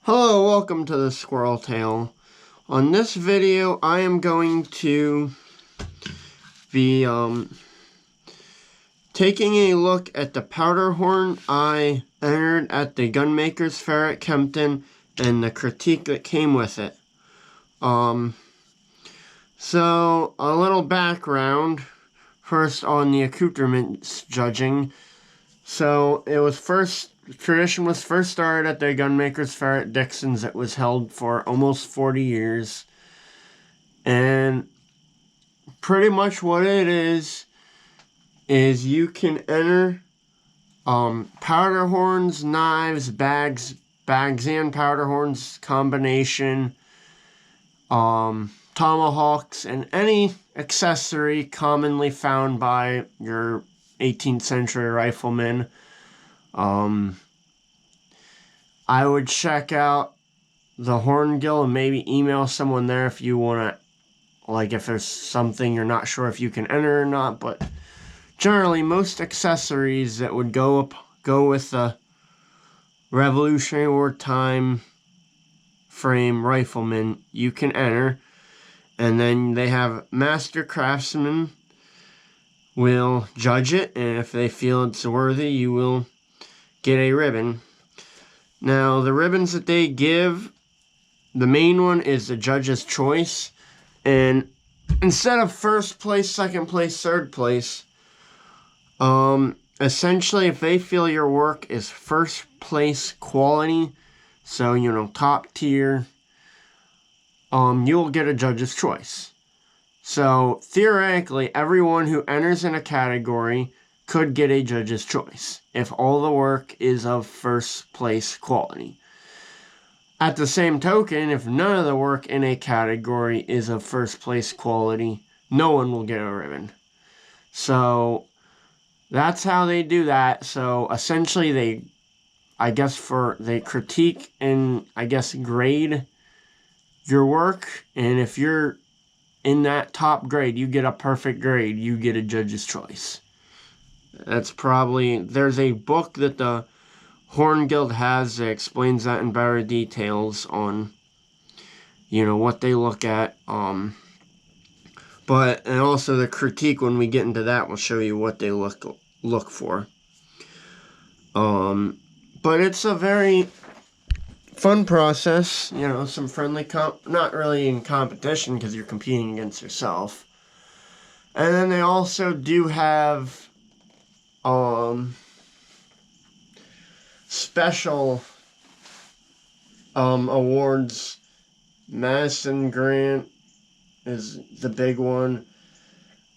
Hello, welcome to the Squirrel Tale. On this video, I am going to be taking a look at the powder horn I entered at the Gunmakers Fair at Kempton and the critique that came with it. So a little background first on the accoutrements judging. So tradition was first started at the Gunmakers Fair at Dixon's. It was held for almost 40 years. And pretty much what it is you can enter powder horns, knives, bags and powder horns combination, tomahawks, and any accessory commonly found by your 18th century riflemen. I would check out the Horn Guild and maybe email someone there if you want to, like, if there's something you're not sure if you can enter or not. But generally, most accessories that would go with the Revolutionary War time frame rifleman, you can enter. And then they have master craftsmen will judge it, and if they feel it's worthy, you will get a ribbon. Now, the ribbons that they give, the main one is the judge's choice, and instead of first place, second place, third place, essentially, if they feel your work is first place quality, so, top tier, you'll get a judge's choice. So, theoretically, everyone who enters in a category could get a judge's choice if all the work is of first place quality. At the same token, if none of the work in a category is of first place quality, no one will get a ribbon. So, that's how they do that. So, essentially, they critique and, grade your work, and if you're in that top grade, you get a perfect grade, you get a judge's choice. There's a book that the Horn Guild has that explains that in better details on, what they look at. And also the critique, when we get into that, will show you what they look for. But it's a very fun process, some friendly not really in competition because you're competing against yourself. And then they also do have special awards. Madison Grant is the big one.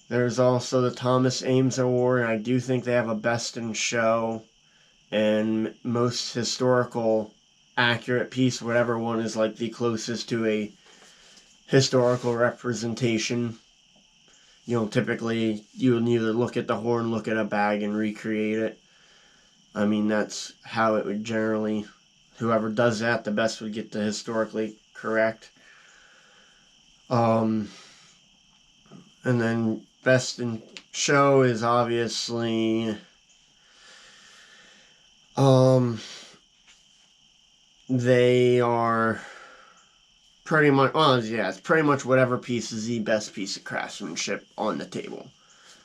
There's also the Thomas Ames Award, and I do think they have a Best in Show and most historical accurate piece, whatever one is like the closest to a historical representation. Typically you would either look at the horn, look at a bag, and recreate it. I mean, that's how it would generally, whoever does that the best would get the historically correct. And then Best in Show is obviously they are pretty much, it's pretty much whatever piece is the best piece of craftsmanship on the table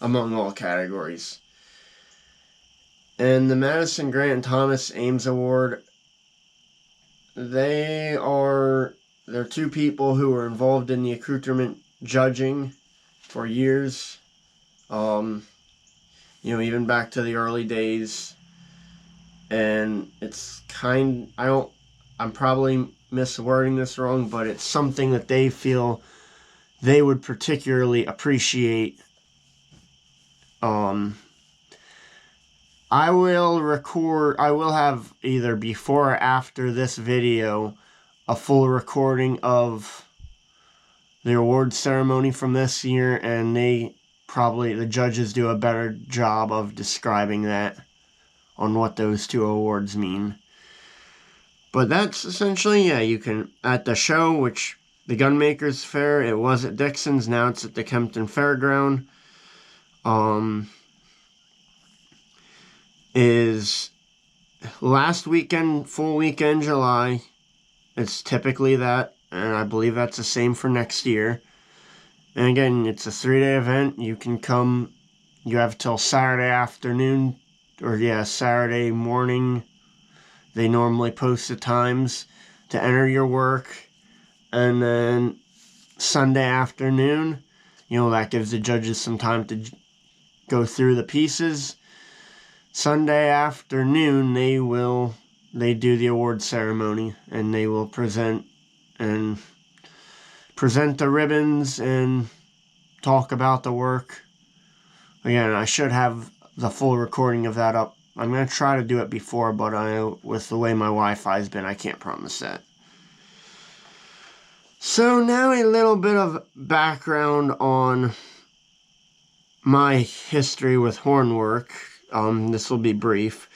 among all categories. And the Madison Grant and Thomas Ames Award, they're two people who were involved in the accoutrement judging for years. Even back to the early days. And it's I'm probably miswording this wrong, but it's something that they feel they would particularly appreciate. I will have either before or after this video a full recording of the award ceremony from this year, and the judges do a better job of describing that on what those two awards mean. But that's essentially, you can, at the show, which the Gunmakers Fair, it was at Dixon's, now it's at the Kempton Fairground, is last weekend, full weekend, July, it's typically that, and I believe that's the same for next year. And again, it's a 3-day event. You can come, you have till Saturday afternoon, or yeah, Saturday morning. They normally post the times to enter your work. And then Sunday afternoon, that gives the judges some time to go through the pieces. Sunday afternoon, they do the award ceremony, and they will present the ribbons and talk about the work. Again, I should have the full recording of that up. I'm going to try to do it before, but with the way my Wi-Fi's been, I can't promise that. So now a little bit of background on my history with horn work. This will be brief.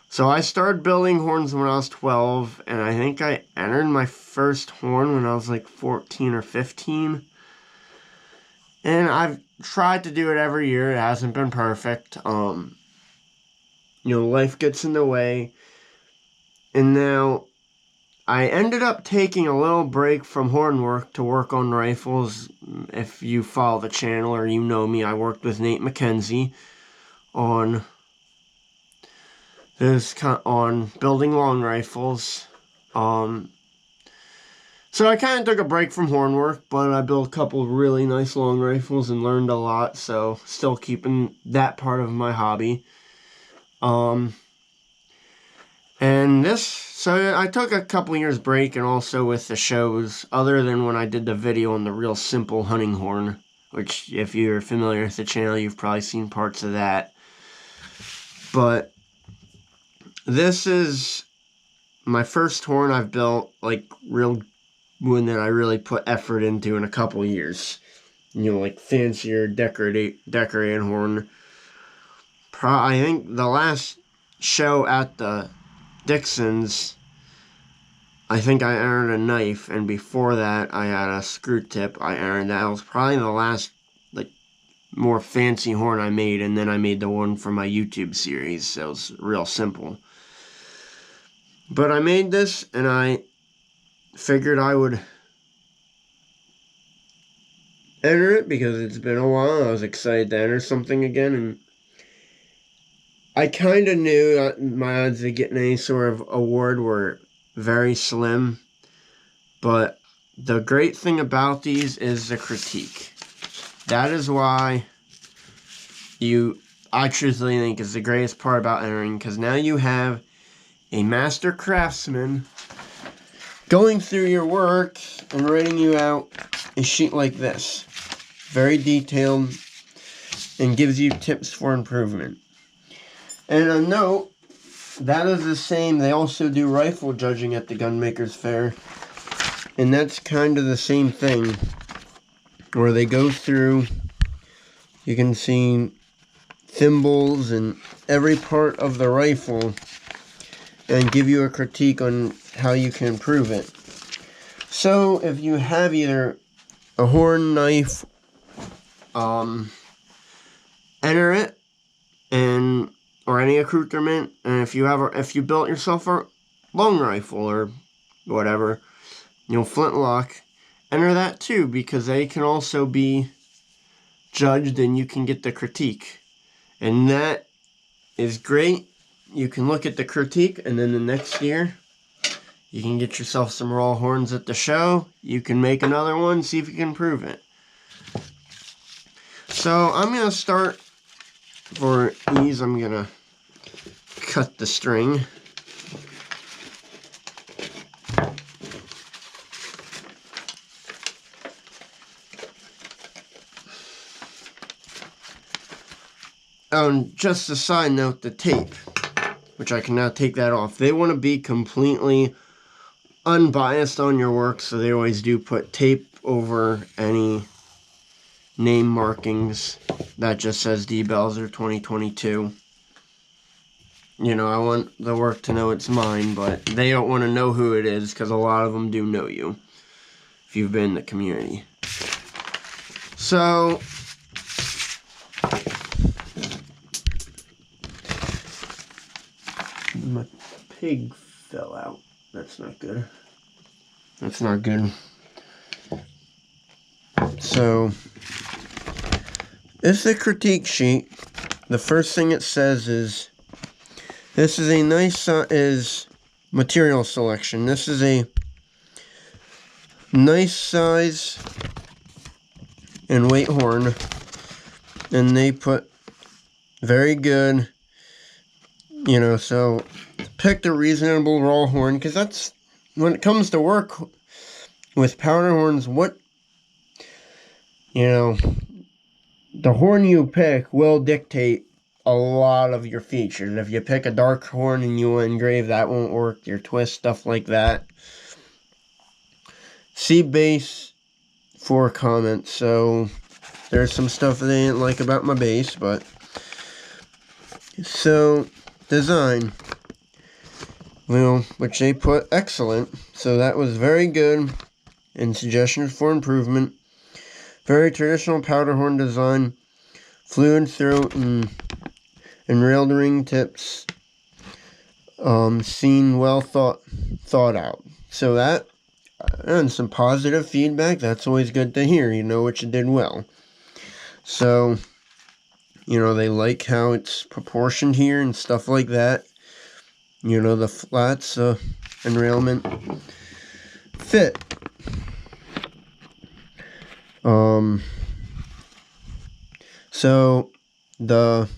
So I started building horns when I was 12, and I think I entered my first horn when I was like 14 or 15. And I've tried to do it every year. It hasn't been perfect. Life gets in the way. And now I ended up taking a little break from horn work to work on rifles. If you follow the channel or you know me, I worked with Nate McKenzie on building long rifles. So I kind of took a break from horn work, but I built a couple really nice long rifles and learned a lot, so still keeping that part of my hobby. So I took a couple years break, and also with the shows, other than when I did the video on the real simple hunting horn, which if you're familiar with the channel, you've probably seen parts of that. But this is my first horn I've built, like real one that I really put effort into in a couple years. Like fancier, decorated horn. I think the last show at the Dixon's, I think I entered a knife, and before that I had a screw tip. I entered that. It was probably the last more fancy horn I made, and then I made the one for my YouTube series, so it was real simple. But I made this, and I figured I would enter it because it's been a while. I was excited to enter something again, and I kind of knew that my odds of getting any sort of award were very slim. But the great thing about these is the critique. That is why I truthfully think is the greatest part about entering, because now you have a master craftsman going through your work and writing you out a sheet like this. Very detailed and gives you tips for improvement. And a note, that is the same. They also do rifle judging at the Gunmakers Fair. And that's kind of the same thing, where they go through, you can see thimbles and every part of the rifle and give you a critique on how you can improve it. So if you have either a horn, knife, enter it, or any accoutrement, and if you built yourself a long rifle or whatever, flintlock, enter that too, because they can also be judged and you can get the critique. And that is great. You can look at the critique, and then the next year you can get yourself some raw horns at the show. You can make another one, see if you can improve it. So I'm going to start, for ease, I'm going to cut the string. Oh, and just a side note, the tape, which I can now take that off. They want to be completely unbiased on your work, so they always do put tape over any name markings that just says D. Belzer 2022. I want the work to know it's mine, but they don't want to know who it is, because a lot of them do know you if you've been in the community. So my pig fell out. That's not good. That's not good. So, it's a critique sheet. The first thing it says is, this is a nice is material selection. This is a nice size and weight horn, and they put very good, you know, so picked a reasonable raw horn, because that's, when it comes to work with powder horns, what, you know, the horn you pick will dictate a lot of your features. If you pick a dark horn and you engrave, that won't work. Your twist, stuff like that. See base for comments. So there's some stuff that they didn't like about my base, but so design, well, which they put excellent. So that was very good, and suggestions for improvement. Very traditional powder horn design, fluid throat and railed ring tips. Seen well thought out. So that, and some positive feedback. That's always good to hear. You know what you did well. So, you know, they like how it's proportioned here and stuff like that. You know, the flats, enrailment fit. So the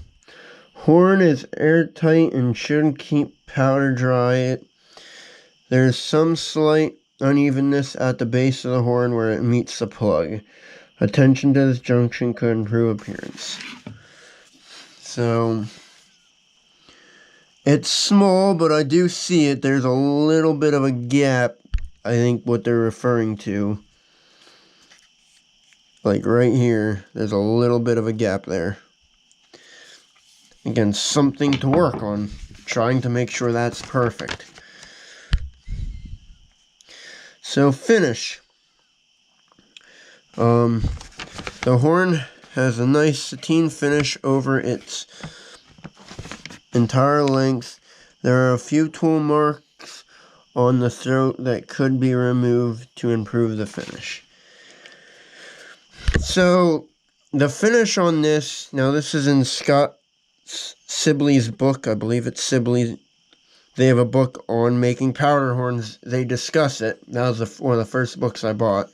horn is airtight and shouldn't keep powder dry. There's some slight unevenness at the base of the horn where it meets the plug. Attention to this junction could improve appearance. So it's small, but I do see it. There's a little bit of a gap, I think what they're referring to. Like right here, there's a little bit of a gap there. Again, something to work on. Trying to make sure that's perfect. So finish. The horn has a nice sateen finish over its entire length. There are a few tool marks on the throat that could be removed to improve the finish. So the finish on this, now this is in Scott Sibley's book. I believe it's Sibley. They have a book on making powder horns. They discuss it. That was one of the first books I bought.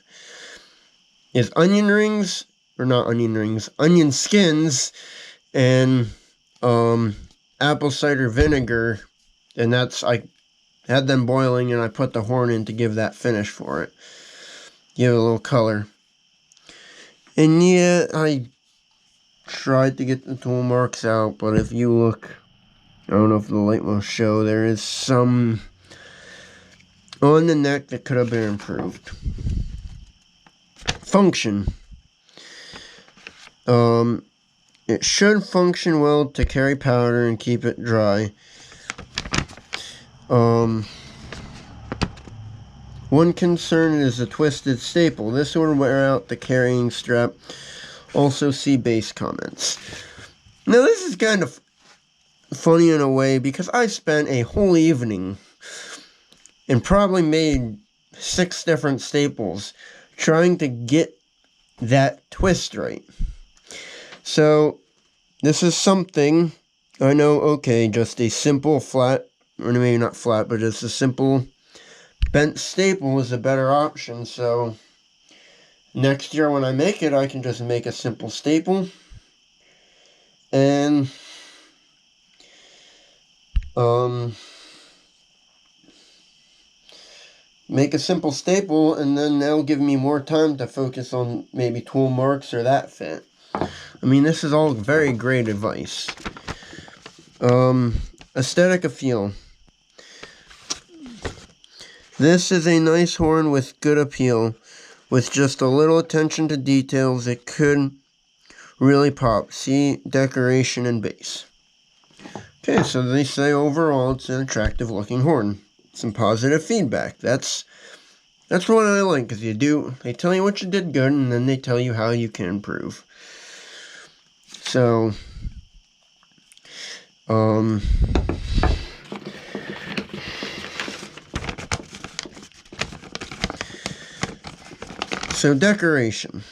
Is onion rings, or not onion rings, onion skins, and apple cider vinegar. And that's, I had them boiling and I put the horn in to give that finish for it. Give it a little color. And yeah, I tried to get the tool marks out, but if you look, I don't know if the light will show, there is some on the neck that could have been improved. Function. It should function well to carry powder and keep it dry. One concern is a twisted staple. This would wear out the carrying strap. Also see base comments. Now this is kind of funny in a way, because I spent a whole evening and probably made 6 different staples trying to get that twist right. So this is something, I know, okay, just a simple flat, or maybe not flat, but just a simple bent staple is a better option. So next year when I make it, I can just make a simple staple and make a simple staple, and then that'll give me more time to focus on maybe tool marks or that fit. I mean, this is all very great advice. Aesthetic appeal. This is a nice horn with good appeal. With just a little attention to details, it could really pop. See decoration and base. Okay, so they say overall it's an attractive looking horn. Some positive feedback. That's what I like, because they tell you what you did good, and then they tell you how you can improve. So, So decoration.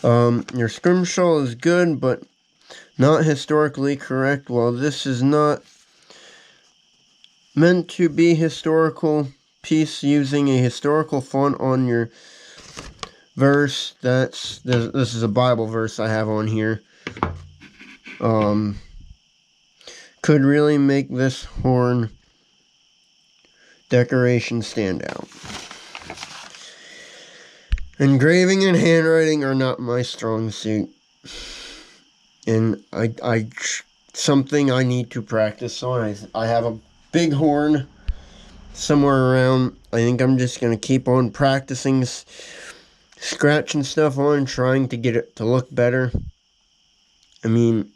Your scrimshaw is good, but not historically correct. Well, this is not meant to be historical piece using a historical font on your verse. This is a Bible verse I have on here. Could really make this horn decoration stand out. Engraving and handwriting are not my strong suit, and something I need to practice on. I have a big horn somewhere around. I think I'm just gonna keep on practicing, scratching stuff on, trying to get it to look better. I mean,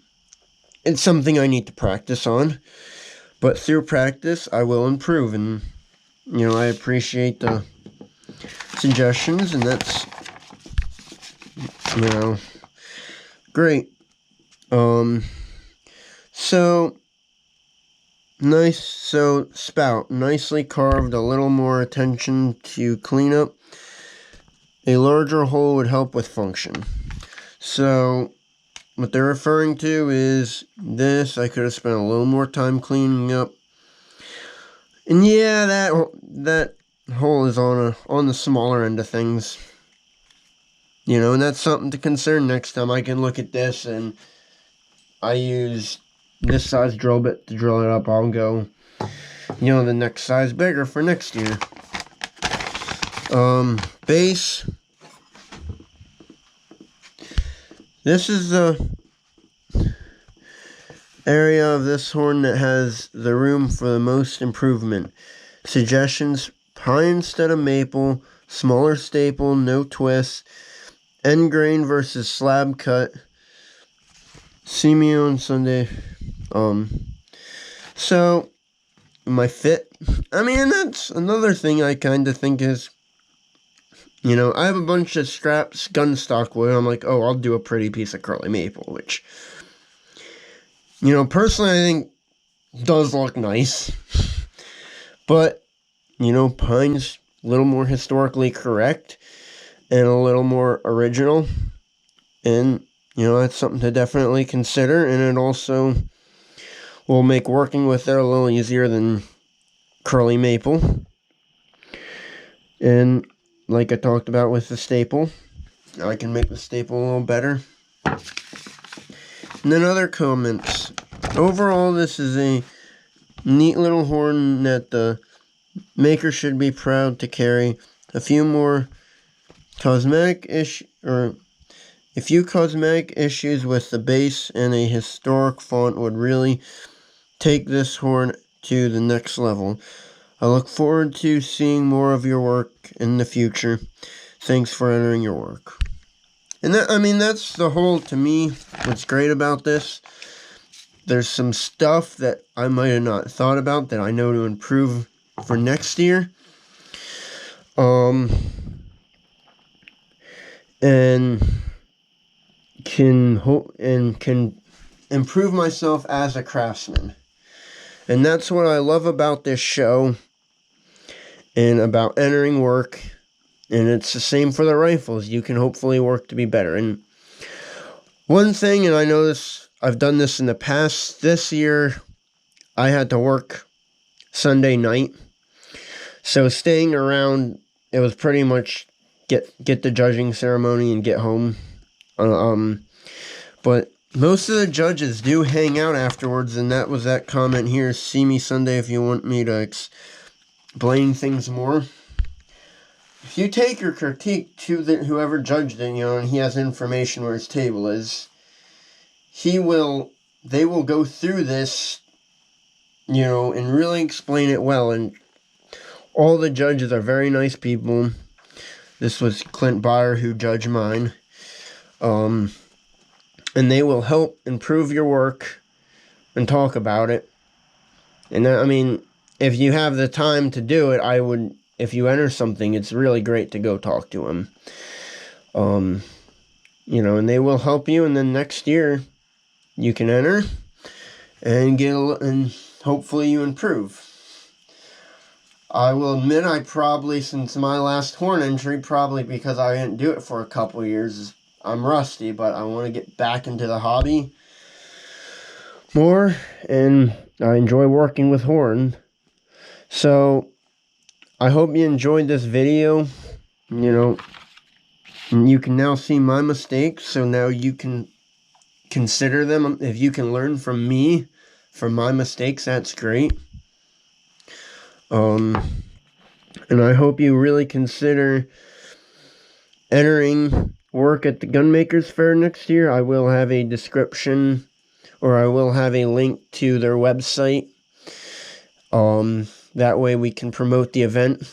it's something I need to practice on, but through practice I will improve, and I appreciate the suggestions, and that's great. So nice. So spout, nicely carved, a little more attention to cleanup. A larger hole would help with function. So what they're referring to is this. I could have spent a little more time cleaning up. And yeah, that hole is on the smaller end of things. And that's something to consider next time. I can look at this, and I use this size drill bit to drill it up. I'll go, the next size bigger for next year. Base. This is the area of this horn that has the room for the most improvement. Suggestions: pine instead of maple, smaller staple, no twists, end grain versus slab cut. See me on Sunday. So my fit. I mean, that's another thing I kind of think is, I have a bunch of scraps, gun stock wood. I'm like, oh, I'll do a pretty piece of curly maple, which, personally I think does look nice. But, pine's a little more historically correct and a little more original. And, that's something to definitely consider. And it also will make working with it a little easier than curly maple. And like I talked about with the staple, I can make the staple a little better. And then other comments. Overall, this is a neat little horn that the maker should be proud to carry. A few cosmetic issues with the base and a historic font would really take this horn to the next level. I look forward to seeing more of your work in the future. Thanks for entering your work. And that's the whole, to me, what's great about this. There's some stuff that I might have not thought about that I know to improve for next year. And can improve myself as a craftsman. And that's what I love about this show and about entering work. And it's the same for the rifles. You can hopefully work to be better. And one thing, and I know this, I've done this in the past, this year I had to work Sunday night. So staying around, it was pretty much get the judging ceremony and get home. But most of the judges do hang out afterwards, and that was that comment here. See me Sunday if you want me to explain things more. If you take your critique to whoever judged it, and he has information where his table is, they will go through this, and really explain it well. And all the judges are very nice people. This was Clint Byer who judged mine. And they will help improve your work and talk about it. And if you have the time to do it, if you enter something, it's really great to go talk to them. And they will help you, and then next year you can enter and and hopefully you improve. I will admit I probably, since my last horn entry, probably because I didn't do it for a couple years, I'm rusty, but I want to get back into the hobby more, and I enjoy working with horn. So I hope you enjoyed this video. You know, you can now see my mistakes, so now you can consider them. If you can learn from me, from my mistakes, that's great. And I hope you really consider entering work at the Gunmakers Fair next year. I will have a description, or I will have a link to their website. That way we can promote the event.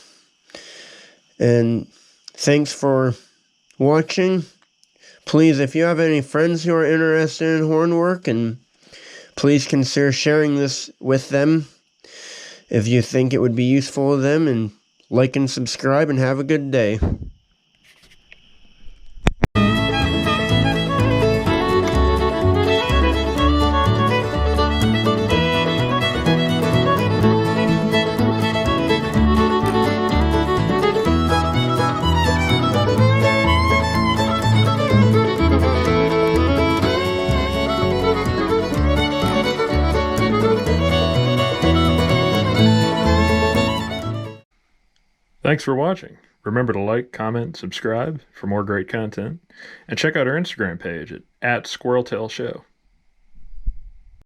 And thanks for watching. Please, if you have any friends who are interested in horn work, and please consider sharing this with them if you think it would be useful to them, and like and subscribe, and have a good day. Thanks for watching. Remember to like, comment, subscribe for more great content, and check out our Instagram page at @SquirrelTailShow.